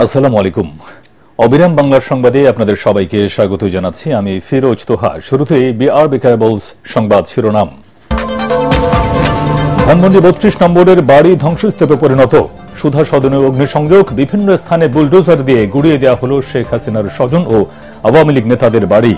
আসসালামু আলাইকুম। অবিরাম বাংলার সংবাদে আপনাদের সবাইকে স্বাগত জানাচ্ছি। আমি ফিরোজ তোহা। শুরুতেই বিআরবি কেবলস সংবাদ শিরোনাম। ধানমন্ডি ৩২ নম্বরের বাড়ি ধ্বংসস্তূপে পরিণত। সুধা সদনে অগ্নিসংযোগ, বিভিন্ন স্থানে বুলডোজার দিয়ে গুড়িয়ে দেওয়া হল শেখ হাসিনার স্বজন ও আওয়ামী লীগ নেতাদের বাড়ি।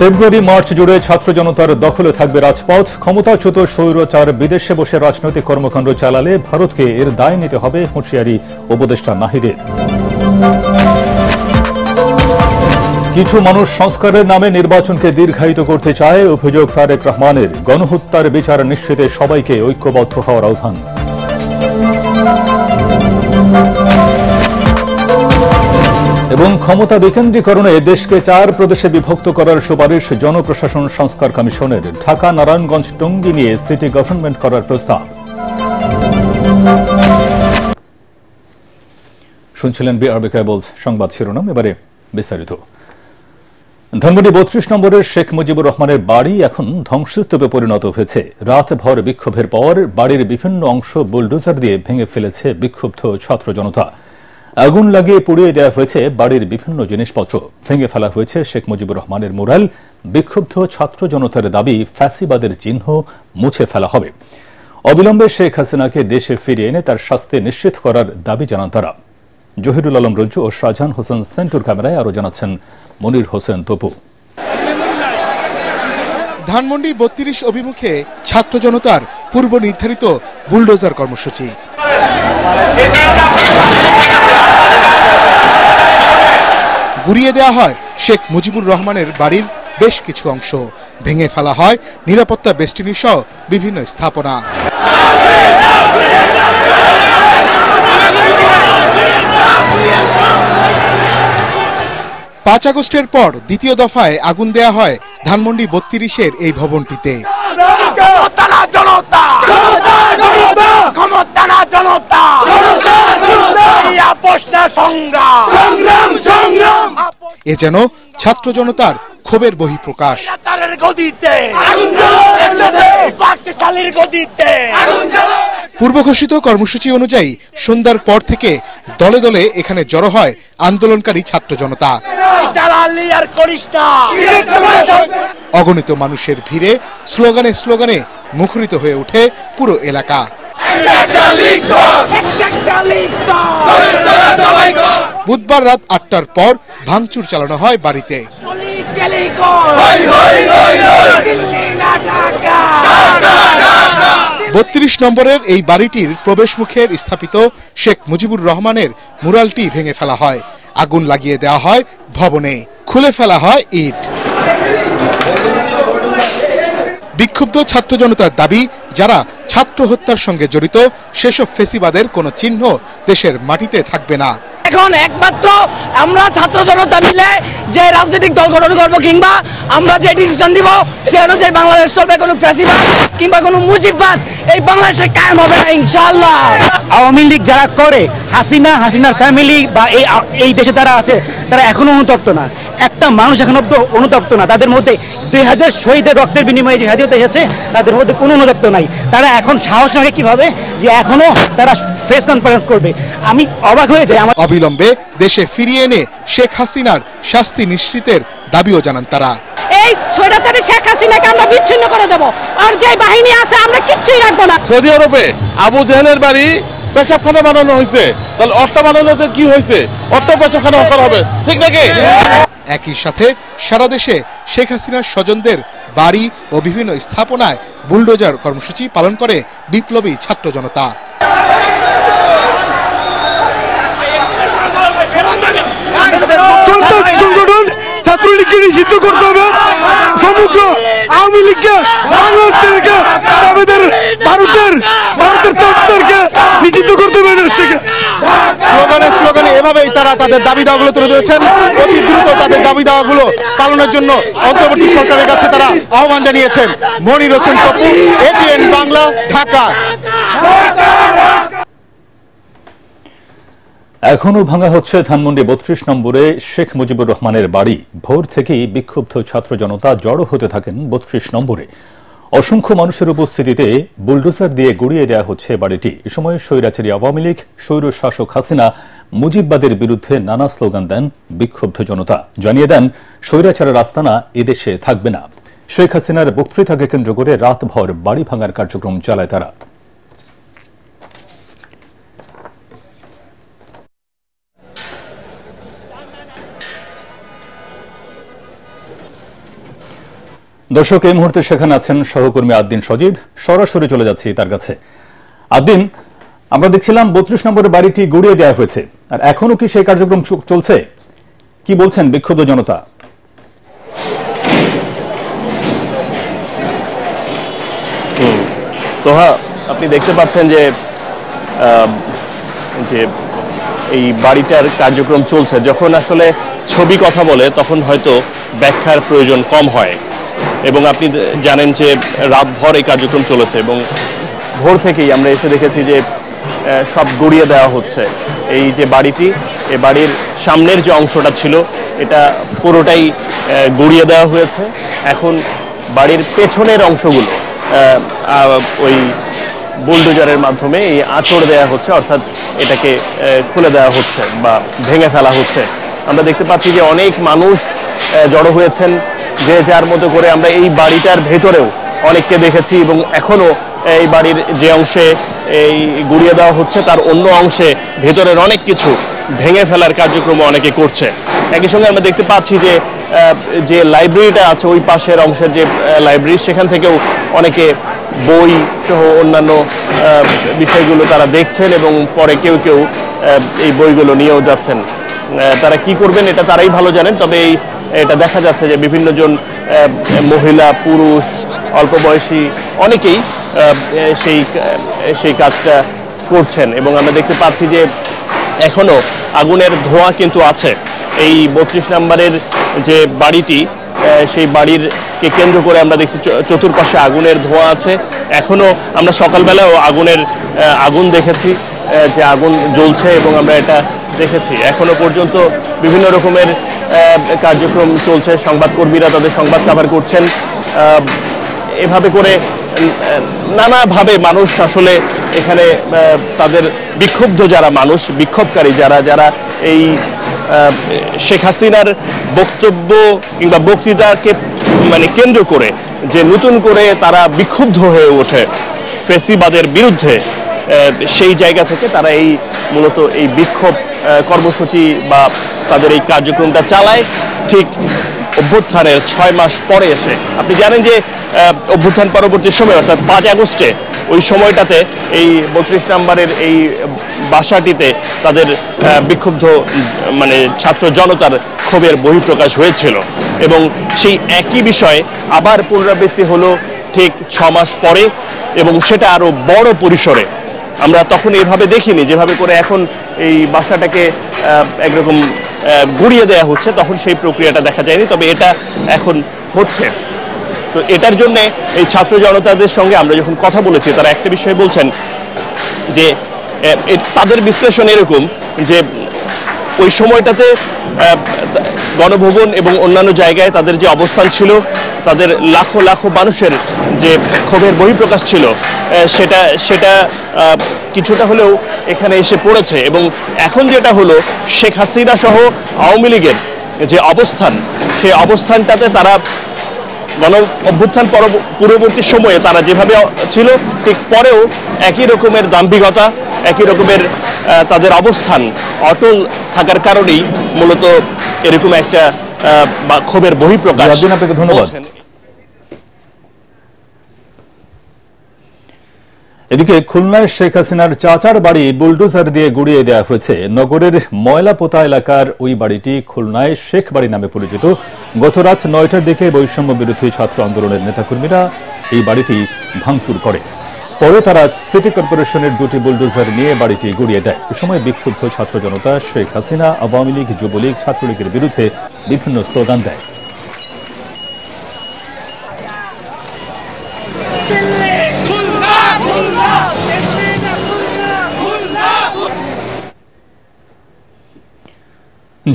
ফেব্রুয়ারি মার্চ জুড়ে ছাত্র জনতার দখলে থাকবে রাজপথ। ক্ষমতাচ্যুত স্বৈরাচার বিদেশে বসে রাজনৈতিক কর্মকাণ্ড চালালে ভারতকে এর দায় নিতে হবে, হুঁশিয়ারি উপদেষ্টা নাহিদের। কিছু মানুষ সংস্কারের নামে নির্বাচনকে দীর্ঘায়িত করতে চায়, অভিযোগ তারেক রহমানের। গণহত্যার বিচার নিশ্চিতে সবাইকে ঐক্যবদ্ধ হওয়ার আহ্বান। এবং ক্ষমতা বিকেন্দ্রীকরণে দেশকে ৪ প্রদেশে বিভক্ত করার সুপারিশ জনপ্রশাসন সংস্কার কমিশনের। ঢাকা, নারায়ণগঞ্জ, টঙ্গী নিয়ে সিটি গভর্নমেন্ট করার প্রস্তাব। শুনছিলেন বিআরবি কেবলস সংবাদ শিরোনাম। এবারে বিস্তারিত। ধানমন্ডি ৩২ নম্বরের শেখ মুজিবুর রহমানের বাড়ি এখন ধ্বংসস্তূপে পরিণত হয়েছে। রাতভর বিক্ষোভের পর বাড়ির বিভিন্ন অংশ বুলডোজার দিয়ে ভেঙে ফেলেছে বিক্ষুব্ধ ছাত্র জনতা। আগুন লাগিয়ে পুড়িয়ে দেওয়া হয়েছে বাড়ির বিভিন্ন জিনিসপত্র। ভেঙে ফেলা হয়েছে শেখ মুজিবুর রহমানের মুরাল। বিক্ষুব্ধ ছাত্র জনতার দাবি, ফ্যাসিবাদের চিহ্ন মুছে ফেলা হবে। অবিলম্বে শেখ হাসিনাকে দেশে ফিরিয়ে এনে তার শাস্তি নিশ্চিত করার দাবি জানান তারা। জহিরুল আলম রঞ্জু ও শাহজাহান হোসেন সেন্টুর ক্যামেরায় আরো জানাচ্ছেন মনির হোসেন তপু। ধানমন্ডি ৩২ অভিমুখে ছাত্র জনতার পূর্ব নির্ধারিত বুলডোজার কর্মসূচি। গুড়িয়ে দেওয়া হয় শেখ মুজিবুর রহমানের বাড়ির বেশ কিছু অংশ। ভেঙে ফেলা হয় নিরাপত্তা বেষ্টনী সহ বিভিন্ন স্থাপনা। ৫ আগস্টের পর দ্বিতীয় দফায় আগুন দেয়া হয় ধানমন্ডি ৩২-এর এই ভবনটিতে। এ যেন ছাত্র জনতার ক্ষোভের বহিঃপ্রকাশ। পূর্ব ঘোষিত কর্মসূচি অনুযায়ী সন্ধ্যার পর থেকে দলে দলে এখানে জড়ো হয় আন্দোলনকারী ছাত্র জনতা। অগণিত মানুষের ভিড়ে স্লোগানে স্লোগানে মুখরিত হয়ে ওঠে পুরো এলাকা। বুধবার রাত ৮টার পর ভাঙচুর চালানো হয় বাড়িতে। ৩২ নম্বরের এই বাড়িটির প্রবেশমুখের স্থাপিত শেখ মুজিবুর রহমানের মুরালটি ভেঙে ফেলা হয়। আগুন লাগিয়ে দেওয়া হয় ভবনে, খুলে ফেলা হয় ইট। বিক্ষুব্ধ ছাত্র জনতার দাবি, যারা ছাত্র হত্যার সঙ্গে জড়িত সেসব ফেসিবাদের কোনো চিহ্ন দেশের মাটিতে থাকবে না। এখন একমাত্র আমরা ছাত্র জনতা মিলে যে রাজনৈতিক দল গঠন করবো কিংবা আমরা যে ডিসিশন দিব সে অনুযায়ী বাংলাদেশ চলবে। কোনো ফ্যাসিবাদ কিংবা কোনো মুজিববাদ এই বাংলাদেশে কায়েম হবে না ইনশাআল্লাহ। আওয়ামী লীগ যারা করে, হাসিনার ফ্যামিলি বা এই দেশে যারা আছে তারা এখনো অনুতপ্ত না। একটা মানুষ এখন অনুতপ্ত না। তাদের মধ্যে ২০০০ শহীদের রক্তের বিনিময়ে যে স্বাধীনতা এসেছে তাদের মধ্যে কোনো অনুতপ্ত নাই। তারা এখন সাহস রাখে কিভাবে যে এখনো তারা প্রেস কনফারেন্স করবে। আমি অবাক হয়ে যাই। অবিলম্বে দেশে ফিরিয়ে এনে শেখ হাসিনার শাস্তি নিশ্চিতের দাবিও জানান তারা। এই স্বৈরাচারী শেখ হাসিনাকে আমরা বিচ্ছিন্ন করে দেব, আর যে বাহিনী আছে আমরা কিচ্ছুই রাখবো না। সৌদি আরবে আবু জাহেলের বাড়ি পেশাবখানা বানানো হয়েছে, তাহলে অর্থ বানানোতে কি হয়েছে? অর্থ পেশাবখানা করা হবে, ঠিক নাকি? একই সাথে সারা দেশে শেখ হাসিনার স্বজনদের বাড়ি ও বিভিন্ন স্থাপনায় বুলডোজার কর্মসূচি পালন করে বিপ্লবী ছাত্র জনতা। ছাত্রলীগকে নিষিদ্ধ করতে হবে, সমগ্র আওয়ামী লীগকে বাংলাদেশ থেকে ভারতের তত্ত্বকে নিষিদ্ধ করতে হবে দেশ থেকে। স্লোগানে স্লোগানে এভাবেই তারা তাদের দাবি দাওয়াগুলো তুলে ধরেছেন। অতি দ্রুত তাদের দাবি দাওয়াগুলো পালনের জন্য অন্তর্বর্তী সরকারের কাছে তারা আহ্বান জানিয়েছেন। মনির হোসেন তপু, এটিএন বাংলা, ঢাকা। এখনো ভাঙা হচ্ছে ধানমন্ডি ৩২ নম্বরে শেখ মুজিবুর রহমানের বাড়ি। ভোর থেকেই বিক্ষুব্ধ ছাত্র জনতা জড়ো হতে থাকেন ৩২ নম্বরে। অসংখ্য মানুষের উপস্থিতিতে বুলডোজার দিয়ে গুড়িয়ে দেওয়া হচ্ছে বাড়িটি। এ সময় স্বৈরাচারী আওয়ামী লীগ, স্বৈর শাসক হাসিনা, মুজিববাদের বিরুদ্ধে নানা স্লোগান দেন বিক্ষুব্ধ জনতা। জানিয়ে দেন স্বৈরাচারের আস্তানা এদেশে থাকবে না। শেখ হাসিনার বক্তৃতাকে কেন্দ্র করে রাতভর বাড়ি ভাঙার কার্যক্রম চালায় তারা। দর্শক, এই মুহূর্তে সেখানে আছেন সহকর্মী আদ্দিন সজীব। সরাসরি চলে যাচ্ছি তার কাছে। আদ্দিন, আমরা দেখছিলাম 32 নম্বরের বাড়িটি গুড়িয়ে দেওয়া হয়েছে, আর এখনো কি সেই কার্যক্রম চলছে? কি বলছেন বিক্ষুব্ধ জনতা? তোহা, আপনি দেখতে পাচ্ছেন যে এই বাড়িটার কার্যক্রম চলছে। যখন আসলে ছবি কথা বলে তখন হয়তো ব্যাখ্যার প্রয়োজন কম হয়, এবং আপনি জানেন যে রাতভর এই কার্যক্রম চলেছে এবং ভোর থেকেই আমরা এসে দেখেছি যে সব গুড়িয়ে দেওয়া হচ্ছে। এই যে বাড়িটি, এই বাড়ির সামনের যে অংশটা ছিল এটা পুরোটাই গুড়িয়ে দেওয়া হয়েছে। এখন বাড়ির পেছনের অংশগুলো ওই বুলডোজারের মাধ্যমে এই আঁচড় দেওয়া হচ্ছে, অর্থাৎ এটাকে খুলে দেওয়া হচ্ছে বা ভেঙে ফেলা হচ্ছে। আমরা দেখতে পাচ্ছি যে অনেক মানুষ জড়ো হয়েছেন, যে যার মতো করে। আমরা এই বাড়িটার ভেতরেও অনেককে দেখেছি, এবং এখনো এই বাড়ির যে অংশে এই গুড়িয়ে দেওয়া হচ্ছে তার অন্য অংশে ভেতরের অনেক কিছু ভেঙে ফেলার কার্যক্রম অনেকে করছে। একই সঙ্গে আমরা দেখতে পাচ্ছি যে যে লাইব্রেরিটা আছে ওই পাশের অংশের যে লাইব্রেরি, সেখান থেকেও অনেকে বই সহ অন্যান্য বিষয়গুলো তারা দেখছেন, এবং পরে কেউ কেউ এই বইগুলো নিয়েও যাচ্ছেন। তারা কি করবেন এটা তারাই ভালো জানেন। তবে এটা দেখা যাচ্ছে যে বিভিন্ন জন মহিলা, পুরুষ, অল্প বয়সী অনেকেই সেই কাজটা করছেন, এবং আমরা দেখতে পাচ্ছি যে এখনো আগুনের ধোঁয়া কিন্তু আছে। এই 32 নম্বরের যে বাড়িটি, সেই বাড়িরকে কেন্দ্র করে আমরা দেখছি চতুর্পাশে আগুনের ধোঁয়া আছে। এখনো আমরা সকালবেলাও আগুন দেখেছি, যে আগুন জ্বলছে, এবং আমরা এটা দেখেছি। এখনো পর্যন্ত বিভিন্ন রকমের কার্যক্রম চলছে। সংবাদকর্মীরা তাদের সংবাদ কভার করছেন। এভাবে করে নানাভাবে মানুষ আসলে এখানে তাদের বিক্ষুব্ধ যারা মানুষ, বিক্ষোভকারী যারা এই শেখ হাসিনার বক্তব্য কিংবা বক্তৃতাকে কেন্দ্র করে যে নতুন করে তারা বিক্ষুব্ধ হয়ে ওঠে ফ্যাসিবাদের বিরুদ্ধে, সেই জায়গা থেকে তারা মূলত এই বিক্ষোভ কর্মসূচি বা তাদের এই কার্যক্রমটা চালায় ঠিক অভ্যুত্থানের 6 মাস পরে এসে। আপনি জানেন যে অভ্যুত্থান পরবর্তী সময়, অর্থাৎ 5 আগস্টে, ওই সময়টাতে এই 32 নম্বরের এই বাসাটিতে তাদের বিক্ষুব্ধ ছাত্র জনতার ক্ষোভের বহিঃপ্রকাশ হয়েছিল, এবং সেই একই বিষয় আবার পুনরাবৃত্তি হলো ঠিক 6 মাস পরে, এবং সেটা আরো বড় পরিসরে। আমরা তখন এইভাবে দেখিনি, যেভাবে করে এখন এই বাসাটাকে একরকম গুড়িয়ে দেওয়া হচ্ছে, তখন সেই প্রক্রিয়াটা দেখা যায়নি। তবে এটা এখন হচ্ছে। তো এটার জন্য এই ছাত্র জনতাদের সঙ্গে আমরা যখন কথা বলেছি, তারা একটা বিষয় বলছেন যে তাদের বিশ্লেষণ এরকম যে ওই সময়টাতে গণভবন এবং অন্যান্য জায়গায় তাদের যে অবস্থান ছিল, তাদের লাখো লাখো মানুষের যে ক্ষোভের বহিঃপ্রকাশ ছিল, সেটা কিছুটা হলেও এখানে এসে পড়েছে। এবং এখন যেটা হলো, শেখ হাসিনা সহ আওয়ামী লীগের যে অবস্থান, সেই অবস্থানটাতে তারা গণ অভ্যুত্থান পূর্ববর্তী সময়ে তারা যেভাবে ছিল, ঠিক পরেও একই রকমের দাম্ভিকতা, একই রকমের তাদের অবস্থান অটল থাকার কারণেই মূলত এরকম একটা ক্ষোভের বহিঃপ্রকাশ। আপনাকে ধন্যবাদ। এদিকে খুলনায় শেখ হাসিনার চাচার বাড়ি বুলডোজার দিয়ে গুড়িয়ে দেওয়া হয়েছে। নগরের ময়লাপোতা এলাকার ওই বাড়িটি খুলনায় শেখ বাড়ি নামে পরিচিত। গত রাত 9টার দিকে বৈষম্য বিরোধী ছাত্র আন্দোলনের নেতাকর্মীরা এই বাড়িটি ভাঙচুর করে। পরে তারা সিটি কর্পোরেশনের 2টি বুলডোজার নিয়ে বাড়িটি গুড়িয়ে দেয়। এ সময় বিক্ষুব্ধ ছাত্র জনতা শেখ হাসিনা, আওয়ামী লীগ, যুবলীগ, ছাত্রলীগের বিরুদ্ধে বিভিন্ন স্লোগান দেয়।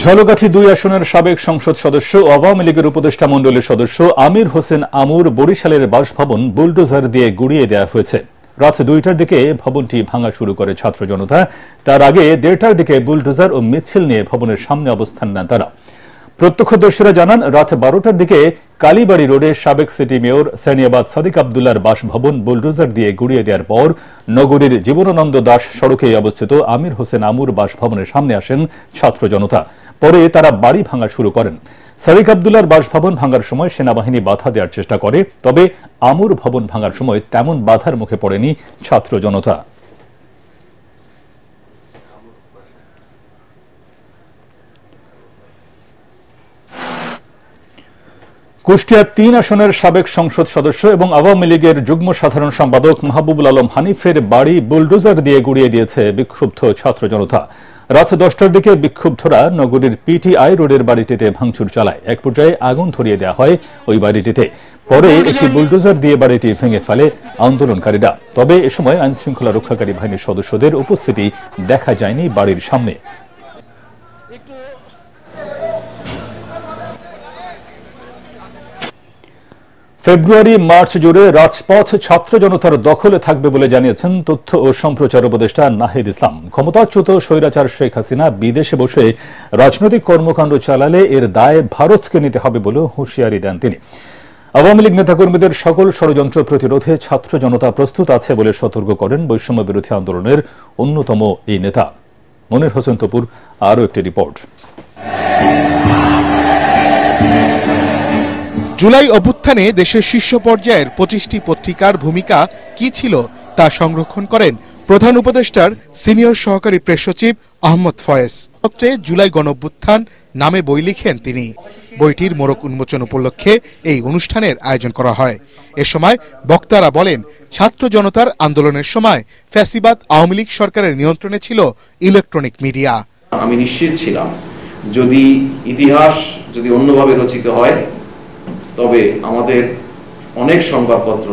ঝালকাঠি 2 আসনের সাবেক সংসদ সদস্য ও আওয়ামী লীগের উপদেষ্টা মণ্ডলীর সদস্য আমির হোসেন আমুর বরিশালের বাসভবন বুলডোজার দিয়ে গুড়িয়ে দেওয়া হয়েছে। রাত 2টার দিকে ভবনটি ভাঙা শুরু করে ছাত্র জনতা। তার আগে 1:30টার দিকে বুলডোজার ও মিছিল নিয়ে ভবনের সামনে অবস্থান নেন তারা। প্রত্যক্ষদর্শীরা জানান, রাত 12টার দিকে কালীবাড়ি রোডে সাবেক সিটি মেয়র সানিয়াবাদ সাদিক আবদুল্লাহর বাসভবন বুলডোজার দিয়ে গুড়িয়ে দেওয়ার পর নগরীর জীবনানন্দ দাস সড়কে অবস্থিত আমির হোসেন আমুর বাসভবনের সামনে আসেন ছাত্র জনতা। পরে তারা বাড়ি ভাঙা শুরু করেন। সাদিক আবদুল্লাহর বাসভবন ভাঙার সময় সেনাবাহিনী বাধা দেওয়ার চেষ্টা করে, তবে আমুর ভবন ভাঙার সময় তেমন বাধার মুখে পড়েনি ছাত্র জনতা। কুষ্টিয়া 3 আসনের সাবেক সংসদ সদস্য এবং আওয়ামী লীগের যুগ্ম সাধারণ সম্পাদক মাহবুবুল আলম হানিফের বাড়ি বুলডোজার দিয়ে গুড়িয়ে দিয়েছে বিক্ষুব্ধ ছাত্র জনতা। রাত 10টার দিকে বিক্ষুব্ধরা নগরীর পিটিআই রোডের বাড়িটিতে ভাঙচুর চালায়। এক পর্যায়ে আগুন ধরিয়ে দেওয়া হয় ওই বাড়িটিতে। পরে একটি বুলডোজার দিয়ে বাড়িটি ভেঙে ফেলে আন্দোলনকারীরা। তবে এ সময় আইনশৃঙ্খলা রক্ষাকারী বাহিনীর সদস্যদের উপস্থিতি দেখা যায়নি বাড়ির সামনে। ফেব্রুয়ারি মার্চ জুড়ে রাজপথ ছাত্র জনতার দখলে থাকবে বলে জানিয়েছেন তথ্য ও সম্প্রচার উপদেষ্টা নাহিদ ইসলাম। ক্ষমতাচ্যুত স্বৈরাচার শেখ হাসিনা বিদেশে বসে রাজনৈতিক কর্মকাণ্ড চালালে এর দায় ভারতকে নিতে হবে বলে হুঁশিয়ারি দেন তিনি। আওয়ামী লীগ নেতাকর্মীদের সকল ষড়যন্ত্র প্রতিরোধে ছাত্র জনতা প্রস্তুত আছে বলে সতর্ক করেন বৈষম্য বিরোধী আন্দোলনের অন্যতম এই নেতা। মনির হোসেন তপুর আরও একটি রিপোর্ট। জুলাই অভ্যুত্থানে দেশের শীর্ষ পর্যায়ের 25টি পত্রিকার ভূমিকা কি ছিল তা সংরক্ষণ করেন প্রধান উপদেষ্টার সিনিয়র সহকারী প্রেস সচিব আহমদ ফয়েজ। পত্রে জুলাই গণঅভ্যুত্থান নামে বই লিখেন তিনি। বইটির মোড়ক উন্মোচন উপলক্ষে এই অনুষ্ঠানের আয়োজন করা হয়। এ সময় বক্তারা বলেন, ছাত্র জনতার আন্দোলনের সময় ফ্যাসিবাদ আওয়ামী লীগ সরকারের নিয়ন্ত্রণে ছিল ইলেকট্রনিক মিডিয়া। আমি নিশ্চিত ছিলাম যদি ইতিহাস অন্যভাবে রচিত হয় তবে আমাদের অনেক সংবাদপত্র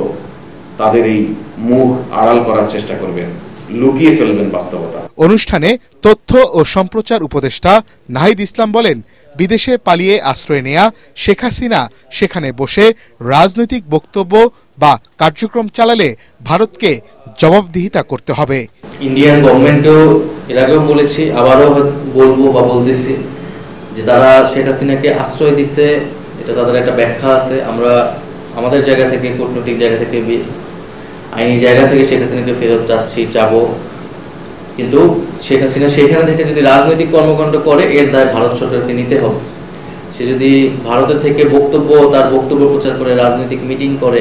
তাদের এই মুখ আড়াল করার চেষ্টা করবেন, লুকিয়ে ফেলবেন বাস্তবতা। অনুষ্ঠানে তথ্য ও সম্প্রচার উপদেষ্টা নাহিদ ইসলাম বলেন, বিদেশে পালিয়ে আশ্রয় নেয়া শেখ হাসিনা সেখানে বসে রাজনৈতিক বক্তব্য বা কার্যক্রম চালালে ভারতকে জবাবদিহিতা করতে হবে। ইন্ডিয়ান গভর্নমেন্টও এর আগেও বলেছি, আবারও বলবো বা বলতেছি যে তারা শেখ হাসিনাকে আশ্রয় দিচ্ছে, এটা তাদের একটা ব্যাখ্যা আছে। আমরা আমাদের জায়গা থেকে, কূটনৈতিক জায়গা থেকে, আইনি জায়গা থেকে শেখ হাসিনাকে ফেরত চাবো, কিন্তু শেখ হাসিনা সেখানে থেকে যদি রাজনৈতিক কর্মকাণ্ড করে এর দায় ভারত সরকারকে নিতে হবে। সে যদি ভারতের থেকে তার বক্তব্য প্রচার করে, রাজনৈতিক মিটিং করে,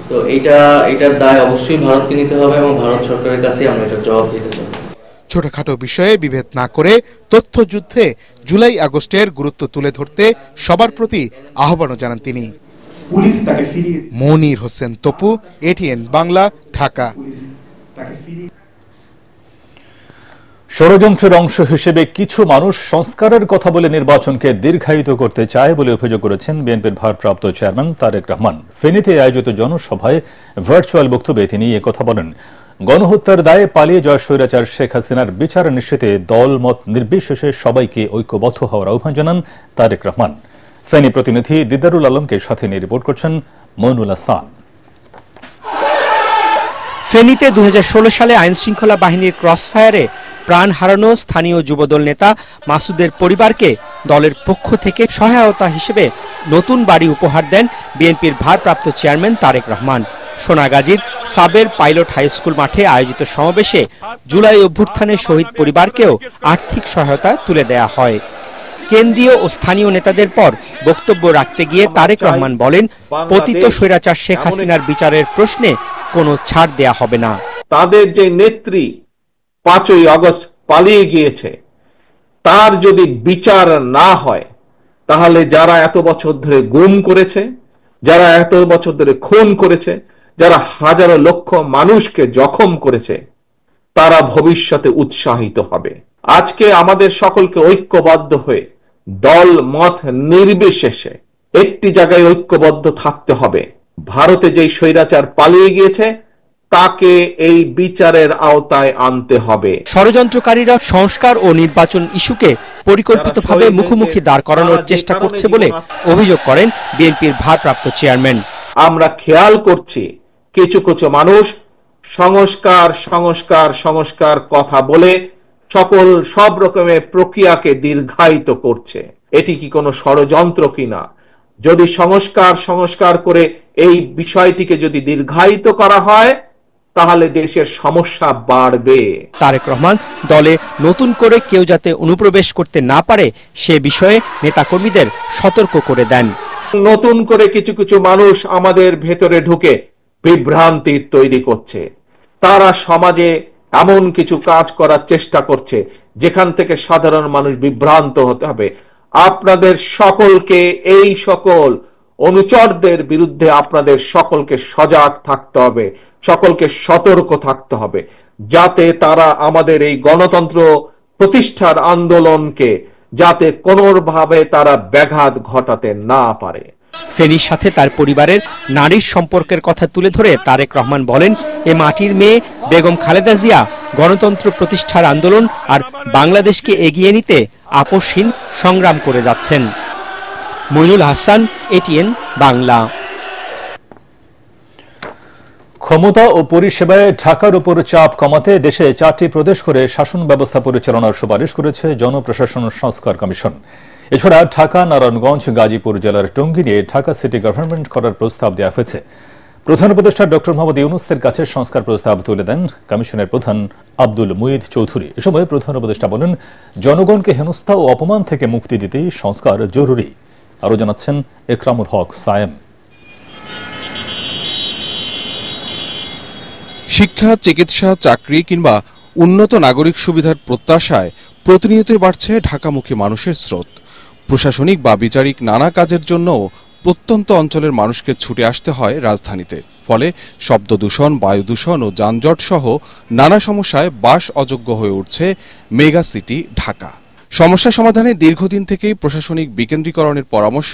তো এটার দায় অবশ্যই ভারতকে নিতে হবে এবং ভারত সরকারের কাছে আমরা এটার জবাব দিতে চাই। ছোটখাটো বিষয়ে বিভেদ না করে তথ্যযুদ্ধে জুলাই আগস্টের গুরুত্ব তুলে ধরতে সবার প্রতি আহ্বানও জানান তিনি। মনির হোসেন তপু, এটিএন বাংলা, ঢাকা। ষড়যন্ত্রের অংশ হিসেবে কিছু মানুষ সংস্কারের কথা বলে নির্বাচনকে দীর্ঘায়িত করতে চায় বলে অভিযোগ করেছেন বিএনপির ভারপ্রাপ্ত চেয়ারম্যান তারেক রহমান। ফেনীতে আয়োজিত জনসভায় ভার্চুয়াল বক্তব্যে তিনি একথা বলেন। গণহত্যার দায়ে পালিয়ে যাওয়া স্বৈরাচার শেখ হাসিনার বিচার নিশ্চিতে দল মত নির্বিশেষে সবাইকে ঐক্যবদ্ধ হওয়ার আহ্বান জানান তারেক রহমান। ফেনী প্রতিনিধি দিদারুল আলমকে সাথে নিয়ে রিপোর্ট করছেন মইনুল হাসান। ফেনীতে 2016 সালে আইনশৃঙ্খলা বাহিনীর ক্রসফায়ারে প্রাণ হারানো স্থানীয় যুবদল নেতা মাসুদের পরিবারকে দলের পক্ষ থেকে সহায়তা হিসেবে নতুন বাড়ি উপহার দেন বিএনপির ভারপ্রাপ্ত চেয়ারম্যান তারেক রহমান। সোনাগাজীর সাবের পাইলট হাই স্কুল মাঠে আয়োজিত সমাবেশে জুলাই অভ্যুত্থানে শহীদ পরিবারকেও আর্থিক সহায়তা তুলে দেয়া হয়। কেন্দ্রীয় ও স্থানীয় নেতাদের পর বক্তব্য রাখতে গিয়ে তারেক রহমান বলেন, পতিত স্বৈরাচার শেখ হাসিনার বিচারের প্রশ্নে কোনো ছাড় দেয়া হবে না। তাদের যে নেত্রী 5ই আগস্ট পালিয়ে গিয়েছে, তার যদি বিচার না হয় তাহলে যারা এত বছর ধরে গুম করেছে, যারা এত বছর ধরে খুন করেছে, যারা হাজারো লক্ষ মানুষকে জখম করেছে, তারা ভবিষ্যতে উৎসাহিত হবে। আজকে আমাদের সকলকে ঐক্যবদ্ধ হয়ে দল মত নির্বিশেষে একটি জায়গায় ঐক্যবদ্ধ থাকতে হবে। ভারতে যেই স্বৈরাচার পালিয়ে গিয়েছে তাকে এই বিচারের আওতায় আনতে হবে। ষড়যন্ত্রকারীরা সংস্কার ও নির্বাচন ইস্যুকে পরিকল্পিতভাবে মুখোমুখি দাঁড় করানোর চেষ্টা করছে বলে অভিযোগ করেন বিএনপির ভারপ্রাপ্ত চেয়ারম্যান। আমরা খেয়াল করছি কিছু কিছু মানুষ সংস্কার সংস্কার সংস্কার কথা বলে সব রকমের প্রক্রিয়াকে দীর্ঘায়িত করছে। এটি কি কোনো ষড়যন্ত্র কিনা? যদি সংস্কার সংস্কার করে এই বিষয়টিকে যদি দীর্ঘায়িত করা হয় তাহলে দেশের সমস্যা বাড়বে। তারেক রহমান দলে নতুন করে কেউ যাতে অনুপ্রবেশ করতে না পারে সে বিষয়ে নেতাকর্মীদের সতর্ক করে দেন। নতুন করে কিছু কিছু মানুষ আমাদের ভেতরে ঢুকে বিভ্রান্তি তৈরি করছে। তারা সমাজে এমন কিছু কাজ করার চেষ্টা করছে যেখান থেকে সাধারণ মানুষ বিভ্রান্ত হতে হবে। আপনাদের সকলকে এই সকল অনুচরদের বিরুদ্ধে আপনাদের সকলকে সজাগ থাকতে হবে, সকলকে সতর্ক থাকতে হবে, যাতে তারা আমাদের এই গণতন্ত্র প্রতিষ্ঠার আন্দোলনকে যাতে কোনোভাবে তারা ব্যাঘাত ঘটাতে না পারে। ফেনীর সাথে তার পরিবারের নারীর সম্পর্কের কথা তুলে ধরে তারেক রহমান বলেন, এ মাটির মেয়ে বেগম খালেদা জিয়া গণতন্ত্র প্রতিষ্ঠার আন্দোলন আর বাংলাদেশকে এগিয়ে নিতে আপোষহীন সংগ্রাম করে যাচ্ছেন। মইনুল হাসান, এটিএন বাংলা। ক্ষমতা ও পরিষেবায় ঢাকার উপর চাপ কমাতে দেশে 4টি প্রদেশ করে শাসন ব্যবস্থা পরিচালনার সুপারিশ করেছে জনপ্রশাসন সংস্কার কমিশন। এছাড়া ঢাকা, নারায়ণগঞ্জ, গাজীপুর জেলার টঙ্গী নিয়ে ঢাকা সিটি গভর্নমেন্ট করার প্রস্তাব দেওয়া হয়েছে। প্রধান উপদেষ্টা ডক্টর মোহাম্মদ ইউনূসের কাছে সংস্কার প্রস্তাব তুলে দেন কমিশনের প্রধান আব্দুল মুঈদ চৌধুরী। এ সময় প্রধান উপদেষ্টা বলেন, জনগণকে হেনস্থা ও অপমান থেকে মুক্তি দিতেই সংস্কার জরুরি। আরও জানাচ্ছেন একরামুল হক সায়েম। শিক্ষা, চিকিৎসা, চাকরি কিংবা উন্নত নাগরিক সুবিধার প্রত্যাশায় প্রতিনিয়তই বাড়ছে ঢাকামুখী মানুষের স্রোত। প্রশাসনিক বা বিচারিক নানা কাজের জন্যও প্রত্যন্ত অঞ্চলের মানুষকে ছুটে আসতে হয় রাজধানীতে। ফলে শব্দ দূষণ, বায়ু দূষণ ও যানজট সহ নানা সমস্যায় বাস অযোগ্য হয়ে উঠছে মেগা সিটি ঢাকা। সমস্যা সমাধানে দীর্ঘদিন থেকেই প্রশাসনিক বিকেন্দ্রীকরণের পরামর্শ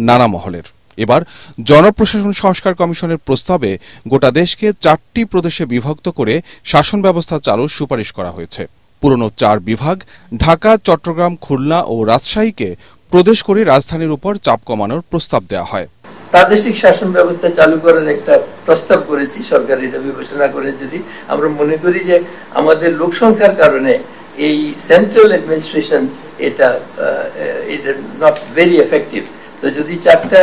নানা মহলের। এবার জনপ্রশাসন সংস্কার কমিশনের প্রস্তাবে গোটা দেশকে 4টি প্রদেশে বিভক্ত করে শাসন ব্যবস্থা চালুর সুপারিশ করা হয়েছে। পুরনো 4 বিভাগ ঢাকা, চট্টগ্রাম, খুলনা ও রাজশাহীকে প্রদেশ করে রাজধানীর উপর চাপ কমানোর প্রস্তাব দেওয়া হয়। প্রাদেশিক শাসন ব্যবস্থা চালু করার একটা প্রস্তাব করেছি, সরকার এটা বিবেচনা করে যদি আমরা মনে করি যে আমাদের লোক সংখ্যার কারণে এই সেন্ট্রাল অ্যাডমিনিস্ট্রেশন এটা নট ভেরি এফেক্টিভ, তো যদি 4টা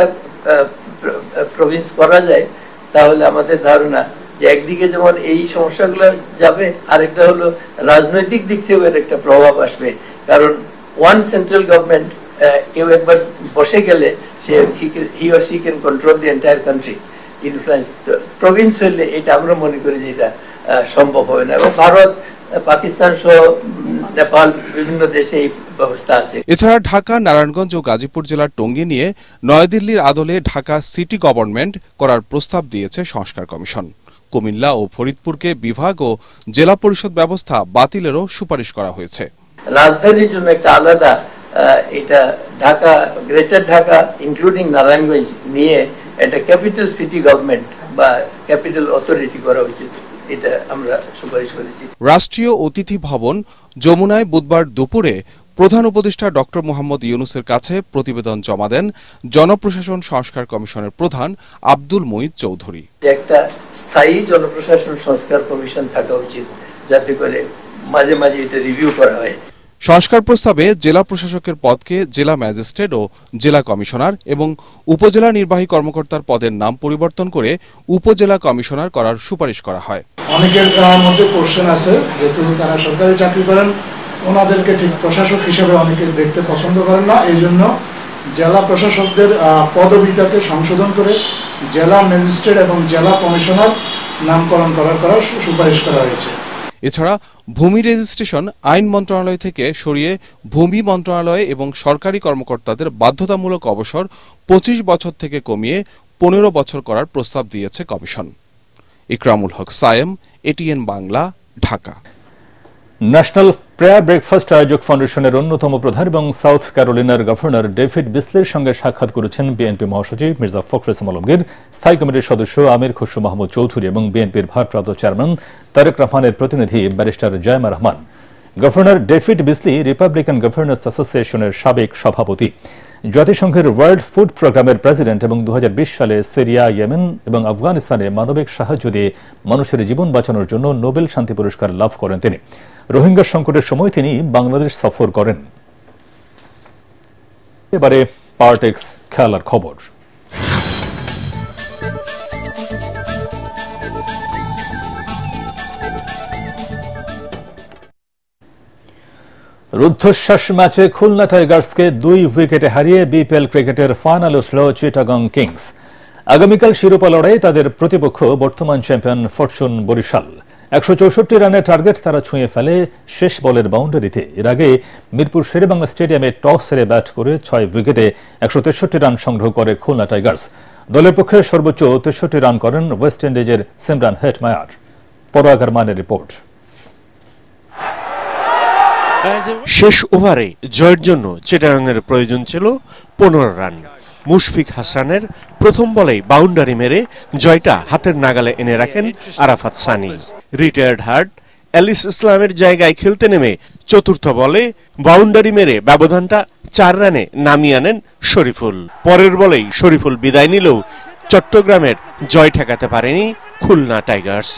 প্রভিন্স করা যায় তাহলে আমাদের ধারণা যে একদিকে যেমন এই সমস্যাগুলো যাবে, আরেকটা হলো রাজনৈতিক দিক থেকেও এর একটা প্রভাব আসবে। কারণ ওয়ান সেন্ট্রাল গভর্নমেন্ট কেউ একবার বসে গেলে সে he or she can control the entire country, influence. Province হলে এটা আমরা মনে করি যে এটা সম্ভব হবে না, এবং ভারত, পাকিস্তান সহ নেপাল বিভিন্ন দেশে এই ব্যবস্থা আছে। এছাড়া ঢাকা, নারায়ণগঞ্জ ও গাজীপুর জেলার টঙ্গী নিয়ে নয়াদিল্লির আদলে ঢাকা সিটি গভর্নমেন্ট করার প্রস্তাব দিয়েছে সংস্কার কমিশন। কুমিল্লা ও ফরিদপুরকে বিভাগ ও জেলা পরিষদ ব্যবস্থা বাতিলেরও সুপারিশ করা হয়েছে। রাজধানীর জন্য একটা আলাদা এটা ঢাকা, গ্রেটার ঢাকা ইনক্লুডিং নারায়ণগঞ্জ নিয়ে একটা ক্যাপিটাল সিটি গভর্নমেন্ট বা ক্যাপিটাল অথরিটি করা উচিত, এটা আমরা সুপারিশ করেছি। রাষ্ট্রীয় অতিথি ভবন যমুনায় বুধবার দুপুরে প্রধান উপদেষ্টা ডক্টর মোহাম্মদ ইউনূসের কাছে প্রতিবেদন জমা দেন জনপ্রশাসন সংস্কার কমিশনের প্রধান আব্দুল মুঈদ চৌধুরী। একটা স্থায়ী জনপ্রশাসন সংস্কার কমিশন থাকা উচিত, যাতে করে মাঝে মাঝে এটা রিভিউ করা হয়। সংস্কার প্রস্তাবে জেলা প্রশাসকের পদকে জেলা ম্যাজিস্ট্রেট ও জেলা কমিশনার এবং উপজেলা নির্বাহী কর্মকর্তার পদের নাম পরিবর্তন করে উপজেলা কমিশনার করার সুপারিশ করা হয়। অনেকের মধ্যে কোশ্চেন আছে, যেহেতু তারা সরকারি চাকরি করেন, ওনাদেরকে ঠিক প্রশাসক হিসেবে অনেকে দেখতে পছন্দ করেন না। এই জন্য জেলা প্রশাসকদের পদবিটাকে সংশোধন করে জেলা ম্যাজিস্ট্রেট এবং জেলা কমিশনার নামকরণ করার সুপারিশ করা হয়েছে। এছাড়া ভূমি রেজিস্ট্রেশন আইন মন্ত্রণালয় থেকে সরিয়ে ভূমি মন্ত্রণালয় এবং সরকারি কর্মকর্তাদের বাধ্যতামূলক অবসর 25 বছর থেকে কমিয়ে 15 বছর করার প্রস্তাব দিয়েছে কমিশন। Ikramul Haque Sayem, ATN Bangla, Dhaka. National prayer breakfast আয়োজক ফাউন্ডেশনের অন্যতম প্রধান এবং সাউথ ক্যারোলিনার গভর্নর ডেভিড বিসলের সঙ্গে সাক্ষাৎ করেছেন বিএনপি মহাসচিব মির্জা ফখরুল ইসলাম আলমগীর, স্থায়ী কমিটির সদস্য আমির খসরু মাহমুদ চৌধুরী এবং বিএনপির ভারপ্রাপ্ত চেয়ারম্যান তারেক রহমানের প্রতিনিধি barrister Zaima Rahman. Governor David Beasley Republican governors অ্যাসোসিয়েশনের সাবেক সভাপতি, জাতিসংঘের ওয়ার্ল্ড ফুড প্রোগ্রামের প্রেসিডেন্ট এবং 2020 সালে সিরিয়া, ইয়েমেন এবং আফগানিস্তানে মানবিক সাহায্য দিয়ে মানুষের জীবন বাঁচানোর জন্য নোবেল শান্তি পুরস্কার লাভ করেন তিনি। রোহিঙ্গা সংকটের সময় তিনি বাংলাদেশ সফর করেন। এবারে পার্টেক্স খেলার খবর। রুদ্ধশ্বাস ম্যাচে খুলনা টাইগার্সকে 2 উইকেটে হারিয়ে বিপিএল ক্রিকেটের ফাইনালে উঠল চিটাগং কিংস। আগামীকাল শিরোপা লড়াই তাদের প্রতিপক্ষ বর্তমান চ্যাম্পিয়ন ফরচুন বরিশাল। 164 রানের টার্গেট তারা ছুঁয়ে ফেলে শেষ বলের বাউন্ডারিতে। এর আগে মিরপুর শেরেবাংলা স্টেডিয়ামে টস হেরে ব্যাট করে 6 উইকেটে 163 রান সংগ্রহ করে খুলনা টাইগার্স। দলের পক্ষে সর্বোচ্চ 63 রান করেন ওয়েস্ট ইন্ডিজের সিমরান হেটমায়ার। পরাগ আরমানের রিপোর্ট। শেষ ওভারে জয়ের জন্য চিটাগাংয়ের প্রয়োজন ছিল 15 রান। মুশফিক হাসানের প্রথম বলেই বাউন্ডারি মেরে জয়টা হাতের নাগালে এনে রাখেন আরাফাত সানি। রিটায়ার্ড হার্ড এলিস ইসলামের জায়গায় খেলতে নেমে চতুর্থ বলে বাউন্ডারি মেরে ব্যবধানটা 4 রানে নামিয়ে আনেন শরীফুল। পরের বলেই শরীফুল বিদায় নিলেও চট্টগ্রামের জয় ঠেকাতে পারেনি খুলনা টাইগার্স।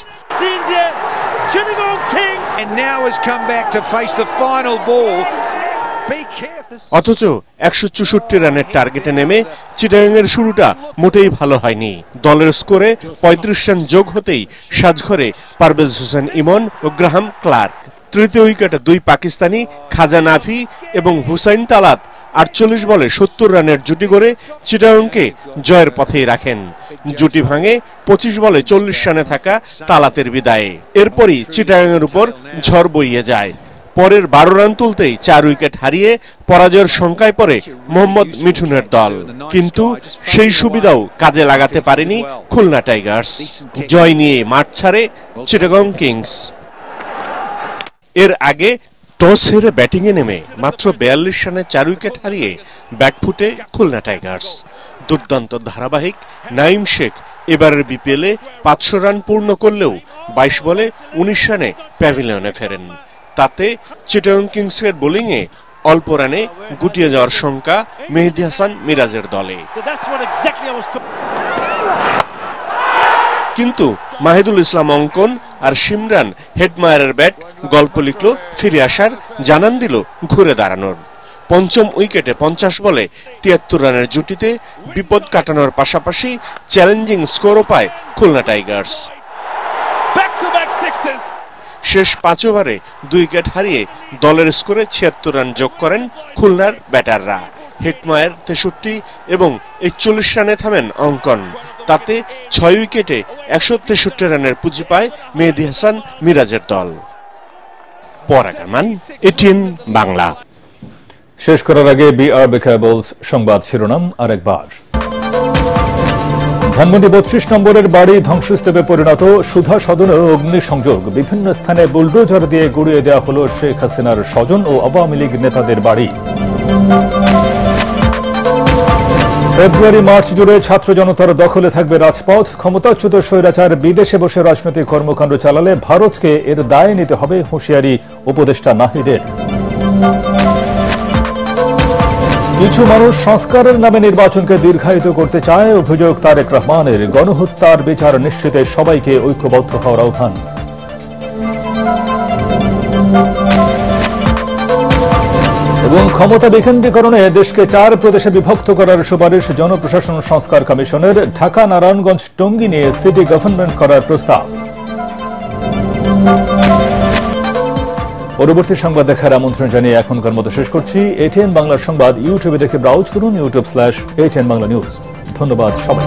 অথচ 164 রানের টার্গেটে নেমে চিটাগাংয়ের শুরুটা মোটেই ভালো হয়নি। দলের স্কোরে 35 রান যোগ হতেই সাজঘরে পারভেজ হোসেন ইমন ও গ্রাহাম ক্লার্ক। তৃতীয় উইকেটে 2 পাকিস্তানি খাজা নাফি এবং হুসাইন তালাত 48 বলে 70 রানের জুটি করে চিটাগাংকে জয়ের পথেই রাখেন। জুটি ভাঙে 25 বলে 40 রানে থাকা তালাতের বিদায়ে। এরপরই চিটাগাংয়ের উপর ঝড় বইয়ে যায়। পরের 12 রান তুলতেই 4 উইকেট হারিয়ে পরাজয়ের শঙ্কায় পড়ে মোহাম্মদ মিঠুনের দল। কিন্তু সেই সুবিধাও কাজে লাগাতে পারেনি খুলনা টাইগার্স। জয় নিয়ে মাঠ ছাড়ে চিটাগং কিংস। এর আগে টস হেরে ব্যাটিংয়ে নেমে মাত্র 42 রানে 4 উইকেট হারিয়ে ব্যাকফুটে খুলনা টাইগার্স। দুর্দান্ত ধারাবাহিক নাইম শেখ এবারের বিপিএলে 500 রান পূর্ণ করলেও 22 বলে 19 রানে প্যাভিলিয়নে ফেরেন। তাতে চিটাগং কিংসের বোলিংয়ে অল্প রানে গুটিয়ে যাওয়ার শঙ্কা মেহেদী হাসান মিরাজের দলে। কিন্তু মাহিদুল ইসলাম অঙ্কন আর সিমরান হেটমায়ারের ব্যাট গল্প লিখল ফিরে আসার, জানান দিল ঘুরে দাঁড়ানোর। পঞ্চম উইকেটে 50 বলে 73 রানের জুটিতে বিপদ কাটানোর পাশাপাশি চ্যালেঞ্জিং স্কোরও পায় খুলনা টাইগার্স। শেষ 5 ওভারে 2 উইকেট হারিয়ে দলের স্কোরে 76 রান যোগ করেন খুলনার ব্যাটাররা। হেটমায়ার 63 এবং 41 রানে থামেন অঙ্কন। তাতে 6 উইকেটে 163 রানের পুঁজি পায় মেহেদী হাসান মিরাজের দল। পরাগ আরমান, এটিএন বাংলা। শেষ করার আগে বিআরবি কেবলস সংবাদ শিরোনাম আরেকবার। ধানমন্ডি 32 নম্বরের বাড়ি ধ্বংসস্তূপে পরিণত, সুধা সদনে অগ্নিসংযোগ। বিভিন্ন স্থানে বুলডোজার দিয়ে গুড়িয়ে দেওয়া হল শেখ হাসিনার স্বজন ও আওয়ামী লীগ নেতাদের বাড়ি। ফেব্রুয়ারি মার্চ জুড়ে ছাত্র জনতার দখলে থাকবে রাজপথ। ক্ষমতাচ্যুত স্বৈরাচার বিদেশে বসে রাজনৈতিক কর্মকাণ্ড চালালে ভারতকে এর দায় নিতে হবে, হুঁশিয়ারি উপদেষ্টা নাহিদের। কিছু মানুষ সংস্কারের নামে নির্বাচনকে দীর্ঘায়িত করতে চায়, অভিযোগ তারেক রহমানের। গণহত্যার বিচার নিশ্চিতে সবাইকে ঐক্যবদ্ধ হওয়ার আহ্বান। এবং ক্ষমতা বিকেন্দ্রীকরণে দেশকে 4 প্রদেশে বিভক্ত করার সুপারিশ জনপ্রশাসন সংস্কার কমিশনের। ঢাকা, নারায়ণগঞ্জ, টঙ্গী নিয়ে সিটি গভর্নমেন্ট করার প্রস্তাব। পরবর্তী সংবাদ দেখার আমন্ত্রণ জানিয়ে এখনকার মতো শেষ করছি। এটিএন বাংলার সংবাদ ইউটিউবে দেখে ব্রাউজ করুন, youtube/ATN Bangla News। ধন্যবাদ সবাই।